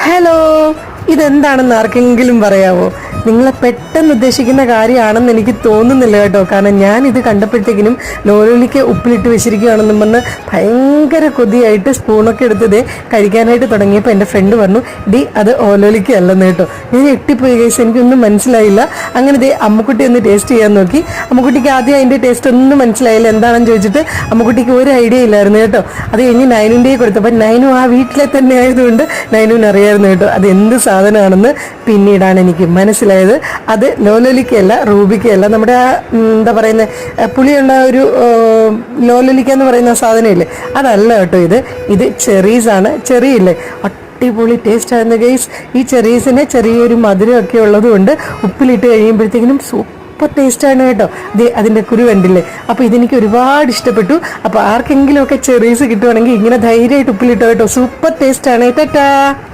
Hello, ഇതെന്താണെന്ന് ആർക്കെങ്കിലും പറയാമോ? നിങ്ങളെ പെട്ടെന്ന് ഉദ്ദേശിക്കുന്ന കാര്യമാണെന്ന് എനിക്ക് തോന്നുന്നില്ല കേട്ടോ. കാരണം ഞാൻ ഇത് കണ്ടപ്പോഴത്തേക്കിനും ലോലോലിക്ക് ഉപ്പിലിട്ട് വെച്ചിരിക്കുകയാണെന്നും പറഞ്ഞ് ഭയങ്കര കൊതിയായിട്ട് സ്പൂണൊക്കെ എടുത്തതേ കഴിക്കാനായിട്ട് തുടങ്ങിയപ്പോൾ എൻ്റെ ഫ്രണ്ട് പറഞ്ഞു, ഡി അത് ഓലോലിക്ക അല്ലെന്ന് കേട്ടോ. ഞാൻ ഞെട്ടിപ്പോയി ഗൈസ്, എനിക്കൊന്നും മനസ്സിലായില്ല. അങ്ങനെ ദേ അമ്മുക്കുട്ടി ഒന്ന് ടേസ്റ്റ് ചെയ്യാൻ നോക്കി. അമ്മുക്കുട്ടിക്ക് ആദ്യം അതിൻ്റെ ടേസ്റ്റ് ഒന്നും മനസ്സിലായില്ല. എന്താണെന്ന് ചോദിച്ചിട്ട് അമ്മുക്കുട്ടിക്ക് ഒരു ഐഡിയ ഇല്ലായിരുന്നു കേട്ടോ. അത് കഴിഞ്ഞ് നൈനുൻ്റെ കൊടുത്തപ്പോൾ നൈനു ആ വീട്ടിലെ തന്നെ ആയതുകൊണ്ട് നൈനുവിന് അറിയായിരുന്നു കേട്ടോ അത് എന്ത് സാധനമാണെന്ന്. പിന്നീടാണ് എനിക്ക് മനസ്സിലായത് അത് ലോലോലിക്കയല്ല, റൂബിക്കയല്ല, നമ്മുടെ ആ എന്താ പറയുന്നത് പുളിയുള്ള ഒരു ലോലോലിക്ക എന്ന് പറയുന്ന സാധനമില്ലേ, അതല്ല കേട്ടോ. ഇത് ചെറീസാണ്. ചെറിയില്ലേ, അടിപൊളി ടേസ്റ്റ് ആയിരുന്നു ഗൈസ്. ഈ ചെറീസിന് ചെറിയൊരു മധുരമൊക്കെ ഉള്ളതുകൊണ്ട് ഉപ്പിലിട്ട് കഴിയുമ്പോഴത്തേക്കിനും സൂപ്പർ ടേസ്റ്റാണ് കേട്ടോ. അതിൻ്റെ കുരു കണ്ടില്ലേ. അപ്പോൾ ഇതെനിക്ക് ഒരുപാട് ഇഷ്ടപ്പെട്ടു. അപ്പോൾ ആർക്കെങ്കിലുമൊക്കെ ചെറീസ് കിട്ടുവാണെങ്കിൽ ഇങ്ങനെ ധൈര്യമായിട്ട് ഉപ്പിലിട്ടോ കേട്ടോ. സൂപ്പർ ടേസ്റ്റാണ്. ടാറ്റാ.